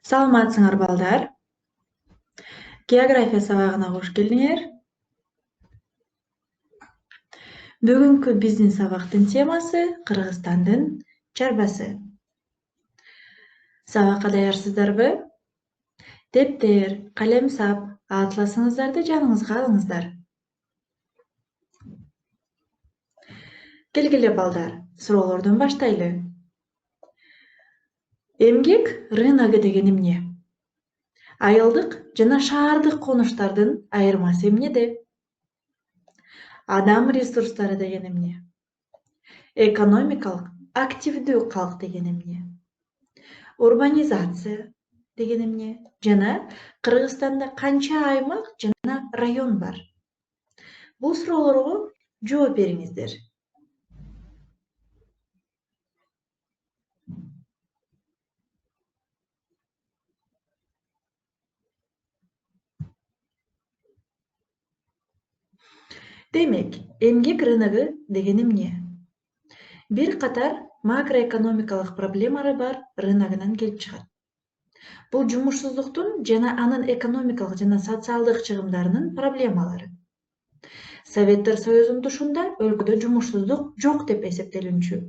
Саламатсыңар балдар. География сабагына кош келдиңер. Бүгүнкү биздин сабактын темасы Кыргызстандын чарбасы. Сабакка даярсыздарбы? Дептер, калем сап, атласыңыздарды жаныңызга алыңыздар. Келгиле балдар, суроолордон баштайлы. Эмгек рыногу деген эмне? Айылдык жана шаардык конуштардын айырмасы эмнеде? Адам ресурстары деген эмне? Экономикалык активдүү калк деген эмне? Урбанизация деген эмне? Жана Кыргызстанда канча аймак жана район бар? Бул суроолорго жооп бериңиздер. Демек, эмгек рыногу деген эмне? Бир катар макроэкономикалык проблемалары бар рыногунан келип чыгат. Бул жумушсуздуктун жана анын экономикалык жана социалдык чыгымдарынын проблемалары. Советтер Союзунун тушунда өлкөдө жумушсуздук жок деп эсептелинчү.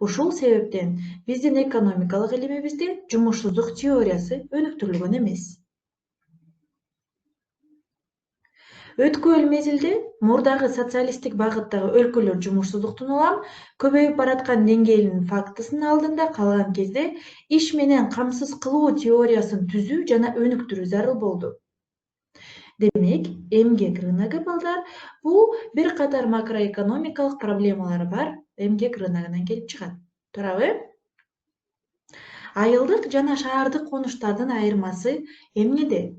Ушул себептен биздин экономикалык илимибизде жумушсуздук теориясы өнүктүрүлгөн эмес. Өткөн мезгилде мурдагы социалисттик багыттагы өлкөлөр жумушсуздуктун улам көбөйүп бараткан деңгээлинин фактысынын алдында калган кезде иш менен камсыз кылуу теориясын түзүү жана өнүктүрүү зарыл болду. Демек, эмгек рыногу балдар бул бир катар макроэкономикалык проблемалары бар эмгек рыногунан келип чыгат. Туурабы? Айылдык жана шаардык конуштардын айырмасы эмнеде?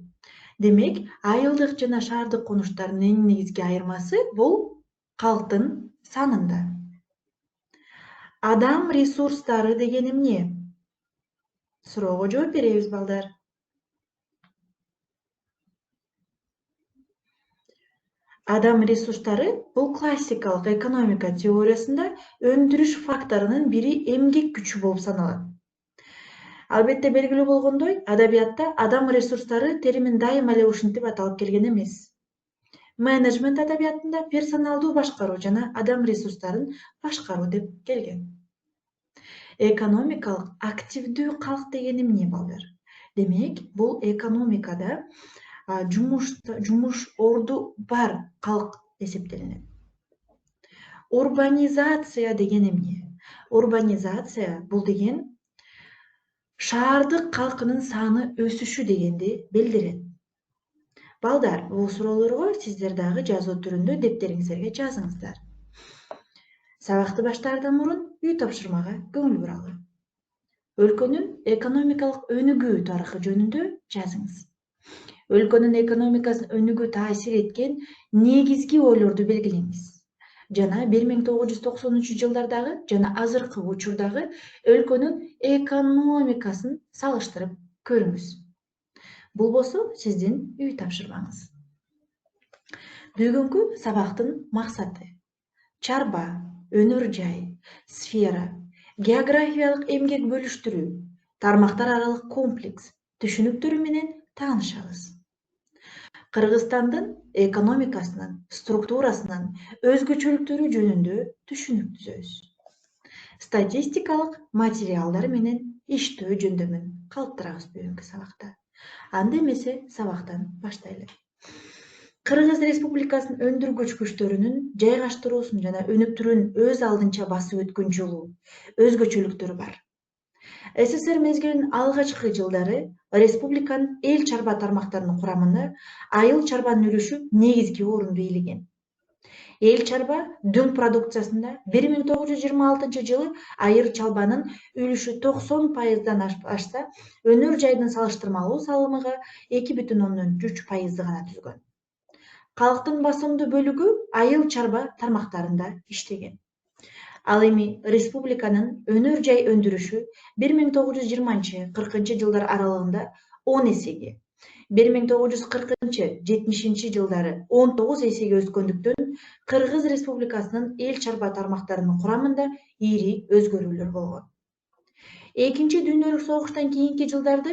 Демек, айылдык жана шаардык конуштардын эң негизги айырмасы бул калктын санында. Адам ресурстары деген эмне? Суроого жооп беребиз балдар. Адам ресурстары бул классикалык экономика теориясында өндүрүш факторунун бири эмгек күчү болуп саналат. Албетте белгилүү болгондой, адабиятта адам ресурстары термин дайыма эле ушинтип аталып келген эмес. Менеджмент адабиятында персоналдуу башкаруу жана адам ресурстарын башкаруу деп келген. Экономикалык активдүү калк деген эмне балдар? Демек, бул экономикада жумуш орду бар калк эсептелинет. Урбанизация деген эмне? Урбанизация бул деген шаардык калкынын саны өсүшү дегенди билдирет. Балдар, бул суроолорго сиздер дагы жазуу түрүндө дептериңиздерге жазыңыздар. Сабакты баштаардан мурун үй тапшырмага көңүл буралы. Өлкөнүн экономикалык өнүгүү тарыхы жөнүндө жазыңыз. Өлкөнүн экономикасын өнүгүү таасир эткен негизги ойлорду белгилеңиз. Жана 1990-жылдардагы жана азыркы учурдагы өлкөнүн экономикасын салыштырып көрүңүз. Бул болсо сиздин үй тапшырмаңыз. Бүгүнкү сабактын максаты: чарба, өнөр жай, сфера, географиялык эмгек бөлүштүрүү, тармактар аралык комплекс түшүнүктөрү менен таанышабыз. Кыргызстандын экономикасынын, структурасынын өзгөчөлүктөрү жөнүндө түшүнүк түзөбүз. Статистикалык материалдар менен иштөө жөндөмүн калыптырабыз бүгүнкү сабакта. Анда эмесе сабактан баштайлы. Кыргыз Республикасынын өндүргүч күчтөрүнүн жайгаштыруусун жана өнүктүрүүнүн өз алдынча басып өткөн жолу, өзгөчөлүктөрү бар. СССР мезгилинин алгачкы жылдары республиканын эл чарба тармактарынын курамында айыл чарбанын үлүшү негизги орунду ээлеген. Эл чарба дүң продукциясында 1926 жылы айыр чалбанын үлүшү 90%дан ашса, өнөр жайдын салыштырмалуу салымыга 2,3% гана түзгөн. Калктын басымдуу бөлүгү айыл чарба тармактарында иштеген. Ал эми республиканын өнөр жай өндүрүшү 1920-40 жылдар аралыгында 10 эсеге, 1940-70 жылдары 19 эсеге өскөндүктөн Кыргыз Республикасынын эл чарба тармактарынын курамында ири өзгөрүүлөр болгон. Экинчи дүйнөлүк согуштан кийинки жылдарды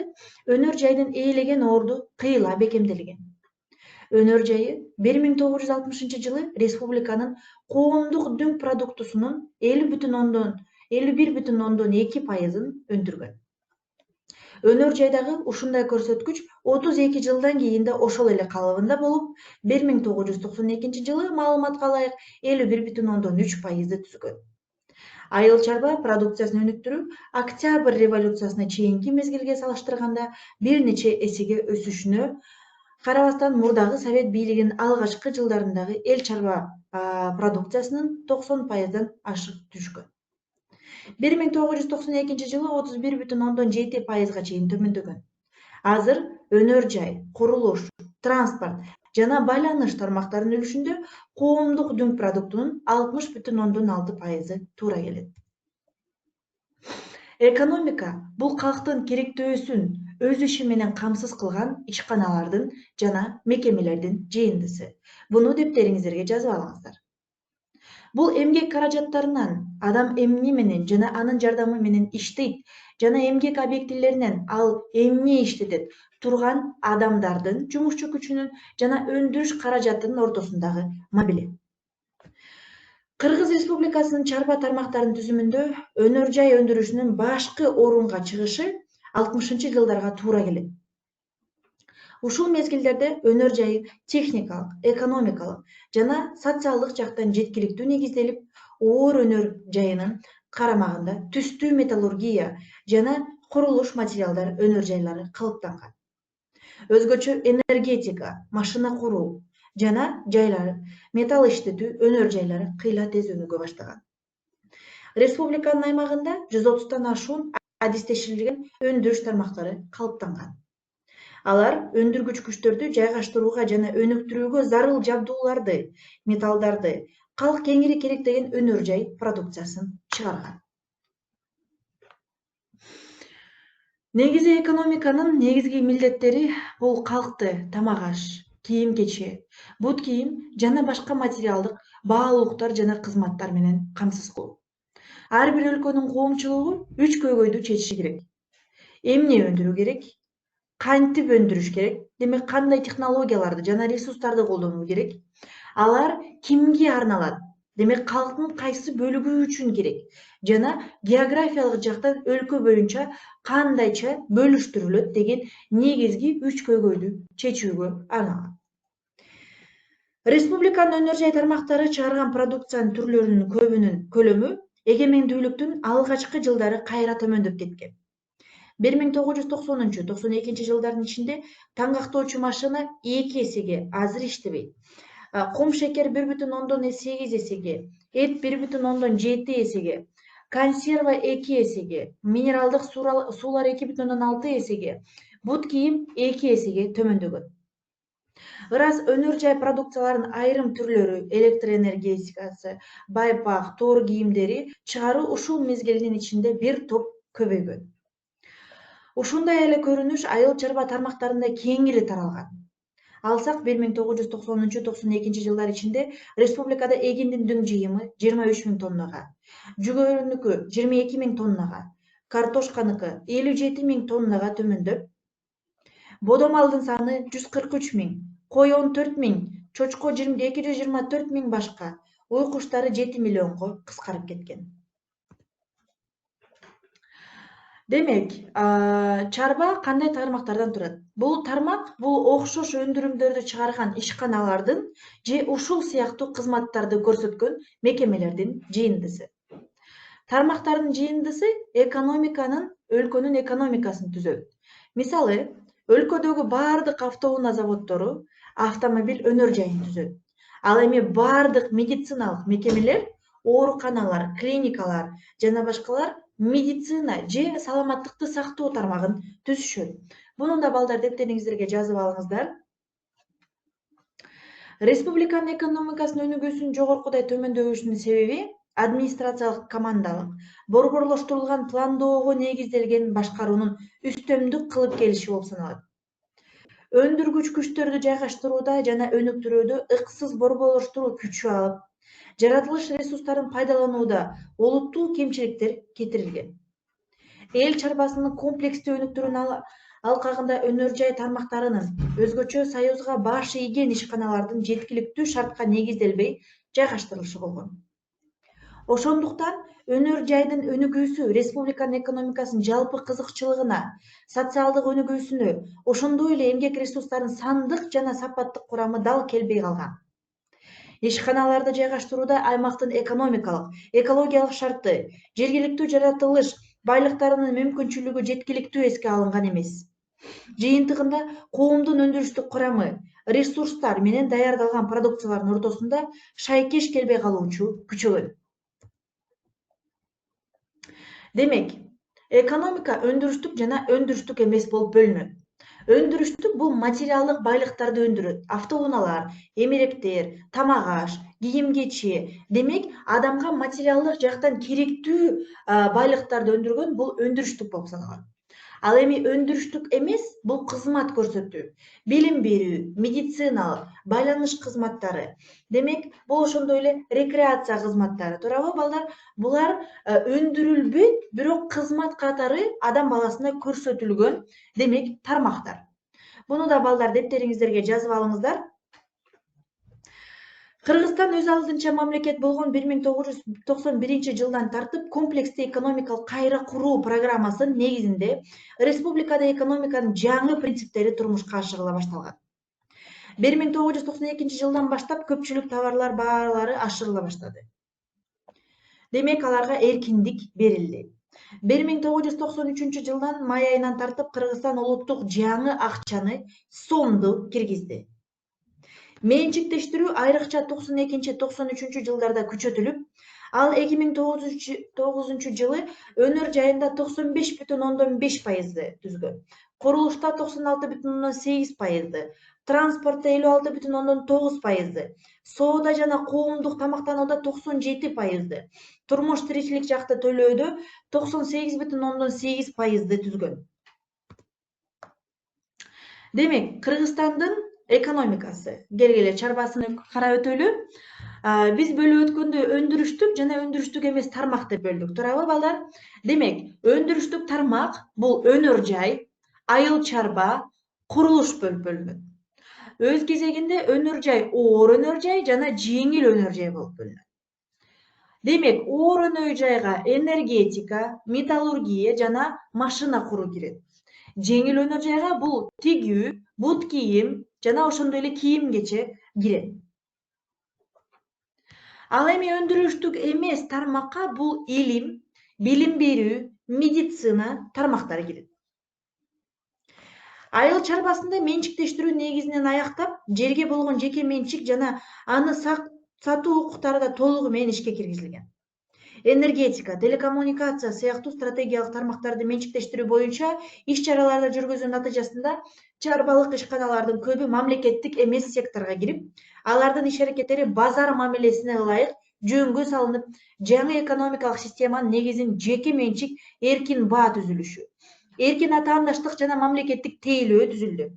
өнөр жайдын ээлеген орду кыйла бекемделген. Өнөр жайы 1960 жылы республиканын коомдук дүң продуктусунун 51,2% өндүргөн. Өнөр жайдагы ушундай көрсөткүч 32 жылдан кийин да ошол эле калыбында болуп, 1992-жылы маалыматка ылайык 51,3%ды түзгөн. Айыл чарба продукциясын өнүктүрүү Октябрь революциясына чейинки мезгилге салыштырганда бир нече эсеге өсүшүнө карабастан мурдагы совет бийлигинин алгачкы жылдарындагы эл чарба продукциясынын 90%дан ашык түшкөн. 1992-жылы 31,7%га чейин төмөндөгөн. Азыр өнөр жай, курулуш, транспорт жана байланыш тармактарынын үлүшүндө коомдук дүң продуктунун 60,6% туура келет. Экономика бул калктын керектөөсүн өз иши менен камсыз кылган ишканалардын жана мекемелердин жыйындысы. Буну дептериңиздерге жазып алыңыздар. Бул эмгек каражаттарынан адам эмне менен жана анын жардамы менен иштейт жана эмгек объектилеринен ал эмне иштетет турган адамдардын, жумушчу күчүнүн жана өндүрүш каражатынын ортосундагы мамиле. Кыргыз Республикасынын чарба тармактарынын түзүмүндө өнөр жай өндүрүшүнүн башкы орунга чыгышы 60-жылдарга туура келет. Ушул мезгилдерде өнөр жайы техникалык, экономикалык жана социалдык жактан жеткиликтүү негизделип, оор өнөр жайынын карамагында түстүү металлургия жана курулуш материалдар өнөр жайлары калыптанган. Өзгөчө энергетика, машина куруу жана жайлары, металл иштетүү өнөр жайлары кыйла тез өнүгө баштаган. Республиканын аймагында 130тан ашуун адистешилген өндүрүш тармактары калыптанган. Алар өндүргүч күчтөрдү жайгаштырууга жана өнүктүрүүгө зарыл жабдууларды, металлдарды, калк кеңири керектеген өнөр жай продукциясын чыгарган. Негизи экономиканын негизги милдеттери бул калкты тамак-аш, кийим-кече, бут кийим жана башка материалдык баалуулуктар жана кызматтар менен камсыз кылуу. Ар бир өлкөнүн коомчулугу 3 көйгөйдү чечиши керек. Эмне өндүрүү керек? Кантип өндүрүш керек? Демек кандай технологияларды жана ресурстарды колдонуу керек? Алар кимге арналат? Демек калктын кайсы бөлүгү үчүн керек? Жана географиялык жактан өлкө боюнча кандайча бөлүштүрүлөт деген негизги 3 көйгөйдү чечүүгө арналган. Республиканын өнөр жай тармактары чыгарган продукциянын түрлөрүнүн көбүнүн көлөмү эгемендүүлүктүн алгачкы жылдары кайра төмөндөп кеткен. 1990-92 жылдардын ичинде таңгактоочу машина 2 эсеге азыр иштебейт. Кум шекер 1,8 эсеге, эт 1,7 эсеге, консерва 2 эсеге, минералдык суулар 2,6 эсеге, бут кийим 2 эсеге төмөндөгөн. Ырас өнөр жай продукцияларынын айрым түрлөрү, электроэнергетикасы, байпак, тоор кийимдери чыгаруу ушул мезгилдин ичинде бир топ көбөйгөн. Ушундай эле көрүнүш айыл чарба тармактарында кең эле таралган. Алсак 1990-92 жылдар ичинде республикада эгиндин дүң жыйымы 23.000 тоннага, жүгөрүнүкү 22.000 тоннага, картошканыкы 57.000 тоннага төмөндөп, бодомалдын саны 143.000, кой 14.000, чочко 224.000 башка, уй куштары 7 миллионго кыскарып кеткен. Демек, чарба кандай тармактардан турат? Бул тармак бул окшош өндүрүмдөрдү чыгарган ишканалардын же ушул сыяктуу кызматтарды көрсөткөн мекемелердин жыйындысы. Тармактардын жыйындысы өлкөнүн экономикасын түзөт. Мисалы, өлкөдөгү бардык автоунаа заводдору автомобиль өнөр жайын түзөт. Ал эми бардык медициналык мекемелер, ооруканалар, клиникалар жана башкалар медицина же саламаттыкты сактоо тармагын түзүшөт. Буну да балдар дептериңиздерге жазып алыңыздар. Республиканын экономикасынын өнүгүүсүнүн жогоркудай төмөндөгүшүнүн себеби администрациялык командалык, борборлоштурулган пландоого негизделген башкаруунун үстөмдүк кылып келиши болуп саналат. Өндүргүч күчтөрдү жайгаштырууда жана өнүктүрүүдө ыксыз борборлоштуруу күчү алып, жаратылыш ресурстарын пайдаланууда олуттуу кемчиликтер кетирилген. эл чарбасынын комплекстүү өнүктүрүүнүн алкагында өнөр жай тармактарынын өзгөчө союзга баш ийген ишканалардын жеткиликтүү шартка негизделбей жайгаштырылышы болгон. Ошондуктан өнөр жайдын өнүгүүсү республиканын экономикасынын жалпы кызыкчылыгына, социалдык өнүгүүсүнө, ошондой эле эмгек ресурстарынын сандык жана сапаттык курамы дал келбей калган. Ишканаларды жайгаштырууда аймактын экономикалык, экологиялык шарты, жергиликтүү жаратылыш байлыктарынын мүмкүнчүлүгү жеткиликтүү эске алынган эмес. Жыйынтыгында коомдун өндүрүштүк курамы, ресурстар менен даярдалган продукциялардын ортосунда шайкеш келбей калуучу күчөгөн. Демек, экономика өндүрүштүк жана өндүрүштүк эмес болуп бөлүнөт. Өндүрүштүк бул материалдык байлыктарды өндүрөт. Автоунаалар, эмеректер, тамак аш, кийим кечи. Демек, адамга материалдык жактан керектүү байлыктарды өндүргөн бул өндүрүштүк болуп саналат. Ал эми өндүрүштүк эмес бул кызмат көрсөтүү, билим берүү, медициналык, байланыш кызматтары. Демек, бул ошондой эле рекреация кызматтары, туурабы балдар? Булар өндүрүлбөйт, бирок кызмат катары адам баласына көрсөтүлгөн, демек, тармактар. Буну да балдар дептериңиздерге жазып алыңыздар. Кыргызстан өз алдынча мамлекет болгон 1991-жылдан тартып комплекстүү экономикалык кайра куруу программасынын негизинде республикада экономиканын жаңы принциптери турмушка ашырыла башталган. 1992-жылдан баштап көпчүлүк товарлар баалары ашырыла баштады. Демек, аларга эркиндик берилди. 1993-жылдан май айынан тартып Кыргызстан улуттук жаңы акчаны сомду киргизди. Менчиктештирүү айрыкча 92-93 жылдарда күчөтүлүп, ал 2009 жылы өнөр жайында 95,5%ды түзгөн. Курулушта 96,8%ды, транспортто 56,9%ды, соода жана коомдук тамактанууда 97%ды, турмуш тиричилик жакта төлөөдө 98,8%ды түзгөн. Демек, Кыргызстандын экономикасы, келгиле чарбасын карап өтөлү. Биз бөлүп өткөндө өндүрүштүк жана өндүрүштүк эмес тармак деп бөлдүк, туурабы балдар? Демек, өндүрүштүк тармак бул өнөр жай, айыл чарба, курулуш бөлүп бөлүнөт. Өз кезегинде өнөр жай оор өнөр жай жана жеңил өнөр жай болуп бөлүнөт. Демек, оор өнөр жайга энергетика, металлургия жана машина куруу кирет. Жеңил өнөр жайга бул тигүү, бут кийим жана ошондой эле кийим кече кирет. Ал эми өндүрүштүк эмес тармакка бул илим, билим берүү, медицина тармактары кирет. Айыл чарбасында менчиктештирүү негизинен аяктап, жерге болгон жеке менчик жана аны сатуу укуктары да толугу менен ишке киргизилген. Энергетика, телекоммуникация сыяктуу стратегиялык тармактарды менчиктештирүү боюнча иш-чараларды жүргүзүү натыйжасында чарбалык ишканалардын көбү мамлекеттик эмес секторго кирип, алардын иш-аракеттери базар мамилесине ылайык жөнгө салынып, жаңы экономикалык системанын негизин жеке менчик эркин баа түзүлүшү, эркин атаандаштык жана мамлекеттик тейлөө түзүлдү.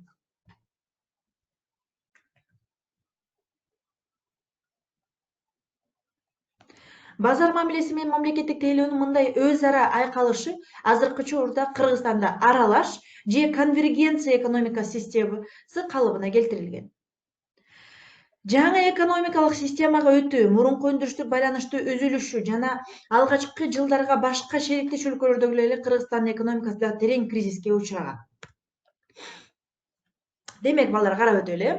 Базар мамилеси менен мамлекеттик тейлөөнүн мындай өз ара айкалышы азыркы учурда Кыргызстанда аралаш же конвергенция экономика системасы калыбына келтирилген. Жаңы экономикалык системага өтүү, мурунку өндүрүштүк байланыштын үзүлүшү жана алгачкы жылдарга башка шериктеш өлкөлөрдөгү эле Кыргызстандын экономикасы да терең кризиске учураган. Демек, балдар карап өтөлү.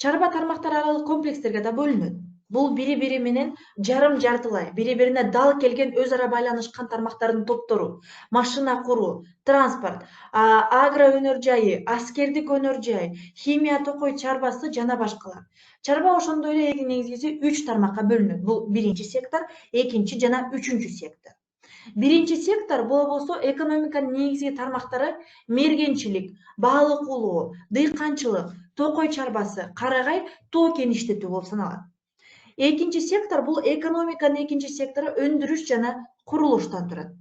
Чарба тармактар аралык комплекстерге да бөлүнөт. Бул бири-бири менен жарым-жартылай, бири-бирине дал келген өз ара байланышкан тармактардын топтору. Машина куруу, транспорт, агро өнөр жайы, аскердик өнөр жай, химия токой чарбасы жана башкалар. Чарба ошондой эле эң негизгиси 3 тармакка бөлүнөт. Бул биринчи сектор, экинчи жана үчүнчү сектор. Биринчи сектор болбосо экономиканын негизги тармактары мергенчилик, баалык улоо, дыйканчылык, токой чарбасы, карагай, тоо кен иштетүү болуп саналат. Экинчи сектор бул экономиканын экинчи сектору өндүрүш жана курулуштан турат.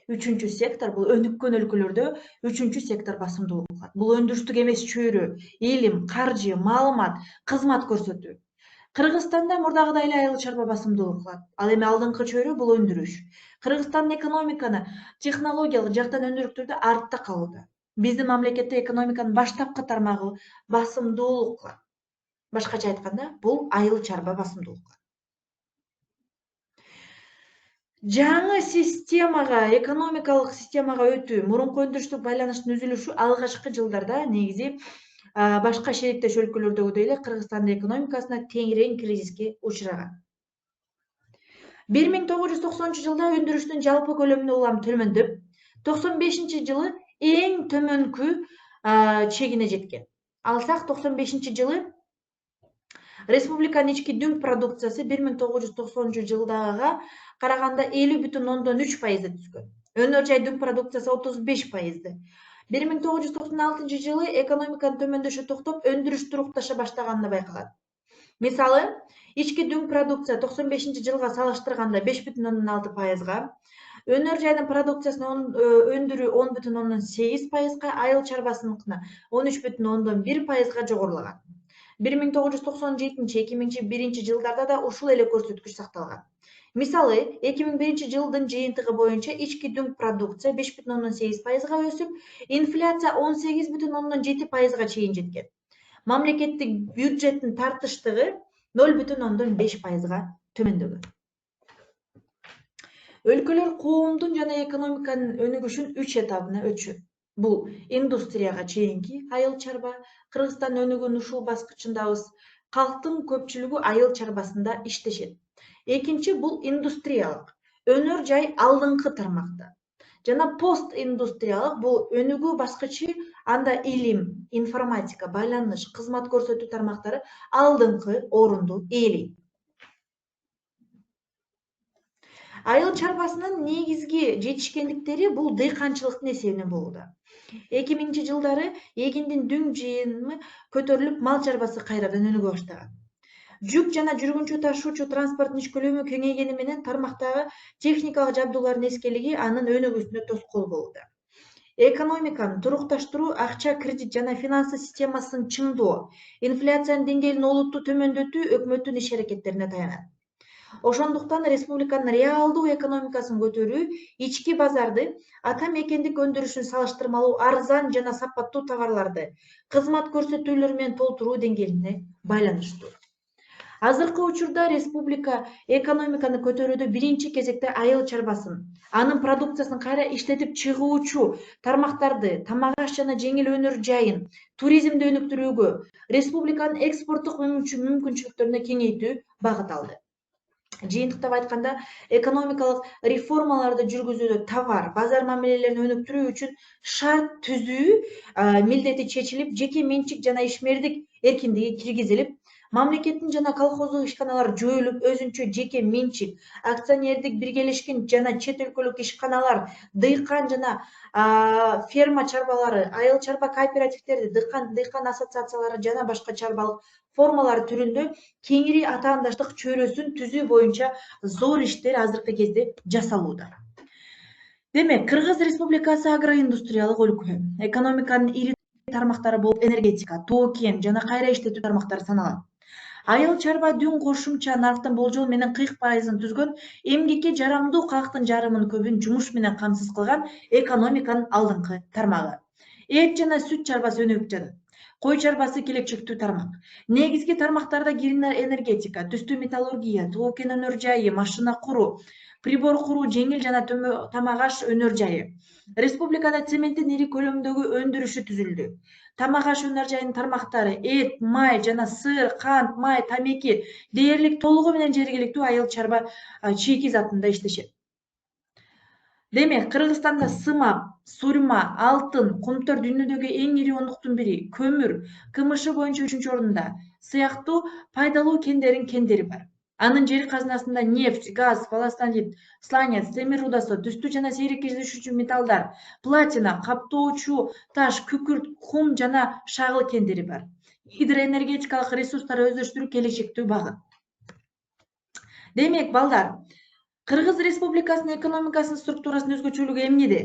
Үчүнчү сектор бул өнүккөн өлкөлөрдө үчүнчү сектор басымдуу болот. Бул өндүрүштүк эмес чөйрө, илим, каржы, маалымат, кызмат көрсөтүү. Кыргызстанда мурдагыдай эле айыл чарба басымдуулук кылат. Ал эми алдыңкы чөйрө бул өндүрүш. Кыргызстандын экономиканы технологиялык жактан өндүрүктөрдө артта калууда. Биздин мамлекетте экономиканын баштапкы тармагы басымдуулук кылат. Башкача айтканда, бул айыл чарба басымдуулук. Жаңы системага, экономикалык системага өтүү, мурунку өндүрүштүк байланыштын үзүлүшү алгачкы жылдарда негизи башка шериктеш өлкөлөрдөгүдөй эле Кыргызстандын экономикасына теңирээң кризиске учураган. 1990 жылда өндүрүштүн жалпы көлөмүнө улам төмөндөп, 95-жылы эң төмөнкү чегине жеткен. Алсак 95-жылы республиканын ички дүң продукциясы 1990-жылдагыга караганда 50,3% түскөн. Өнөр жай дүң продукциясы 35%. 1996-жылы экономиканын төмөндөшү токтоп, өндүрүш турукташа баштаганын байкалат. Мисалы, ички дүң продукция 95-жылга салыштырганда 5,6%, өнөр жайдын продукциясынын өндүрүү 10,8%, айыл чарбасыныкына 13,1%га жогорулаган. 1997-2001 да ушул эле көрсөткүч сакталган. Мисалы, 2001-жылдын жыйынтыгы боюнча ички дүң продукция 5,8%га өсүп, инфляция 18,7%га чейин жеткен. Мамлекеттик бюджеттин тартыштыгы 0,5%га төмөндөгөн. Өлкөлөр коомдун жана экономиканын өнүгүшүн 3 этабына өтүшөт. Бул индустрияга чейинки айыл чарба, Кыргызстан өнүгүүнүн ушул баскычындабыз. Калктын көпчүлүгү айыл чарбасында иштешет. Экинчи бул индустриялык, өнөр жай алдыңкы тармакта. Жана пост индустриялык бул өнүгүү баскычы, анда илим, информатика, байланыш, кызмат көрсөтүү тармактары алдыңкы орунду ээлейт. Айыл чарбасынын негизги жетишкендиктери бул дыйканчылыктын эсебинен болууда. 2000-жылдары эгиндин дүң жыйыны көтөрүлүп, мал чарбасы кайрадан өнүгө баштаган. Жүк жана жүргүнчү ташуучу транспорттун иш көлөмү кеңейгени менен тармактагы техникалык жабдуулардын эскелиги анын өнүгүүсүнө тоскоол болууда. Экономиканы турукташтыруу, акча, кредит жана финансы системасын чыңдоо, инфляциянын деңгээлин олуттуу төмөндөтүү өкмөттүн иш аракеттерине таянат. Ошондуктан республиканын реалдуу экономикасын көтөрүү, ички базарды, ата мекендик өндүрүшүн салыштырмалуу арзан жана сапаттуу товарларды, кызмат көрсөтүүлөр менен толтуруу деңгээлине байланыштуу. Азыркы учурда республика экономиканы көтөрүүдө биринчи кезекте айыл чарбасын, анын продукциясын кайра иштетип чыгуучу тармактарды, тамак аш жана жеңил өнөр жайын, туризмди өнүктүрүүгө, республиканын экспорттук мүмкүнчүлүктөрүнө кеңейтүү багыт алды. Жыйынтыктап айтканда, экономикалык реформаларды жүргүзүүдө товар, базар мамилелерин өнүктүрүү үчүн шарт түзүү милдети чечилип, жеке менчик жана ишмердик эркиндиги киргизилип, мамлекеттин жана колхоздук ишканалар жоюлуп, өзүнчө жеке менчик, акционердик биргелешкен жана чет өлкөлүк ишканалар, дыйкан жана ферма чарбалары, айыл чарба кооперативдери, дыйкан ассоциациялары жана башка чарбалык формалар түрүндө кеңири атаандаштык чөйрөсүн түзүү боюнча зор иштер азыркы кезде жасалууда. Демек, Кыргыз Республикасы агроиндустриялык өлкө. Экономиканын ири тармактары болуп энергетика, тоо кен жана кайра иштетүү тармактары саналат. Айыл чарба дүң кошумча нарктын болжол менен 40%-ын түзгөн, эмгекке жарамдуу калктын жарымын көбүн жумуш менен камсыз кылган экономиканын алдыңкы тармагы. Эт жана сүт чарбасы өнүгүп жатат. Кой чарбасы келечектүү тармак. Негизги тармактарда киринер энергетика, түстүү металлургия, тоо кен өнөр жайы, машина куруу, прибор куруу, жеңил жана тамак аш өнөр жайы. Республикада цементтин ири көлөмдөгү өндүрүшү түзүлдү. Тамак аш өнөр жайынын тармактары эт, май жана сыр, кант, май, тамеки дээрлик толугу менен жергиликтүү айыл чарба чийки затында иштешет. Демек, Кыргызстанда сымак, сурма, алтын, кумтөр дүйнөдөгү эң ири ондуктун бири, көмүр, КМШ боюнча 3-үчү орунда сыяктуу пайдалуу кендери бар. Анын жер казынасында нефть, газ, волластонит, сланец, темир рудасы, түстүү жана сейрек кездешүүчү металлдар, платина, каптоочу таш, күкүрт, кум жана шагыл кендери бар. Гидроэнергетикалык ресурстарды өздөштүрүү келечектүү багыт. Демек, балдар, Кыргыз Республикасынын экономикасынын структурасынын өзгөчөлүгү эмнеде?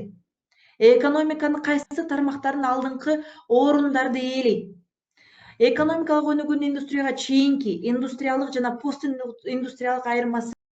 Экономиканын кайсы тармактарын алдыңкы орундарды ээлейт? Экономикалык өнүгүүнүн индустрияга чейинки индустриялык жана постиндустриялык айырмасы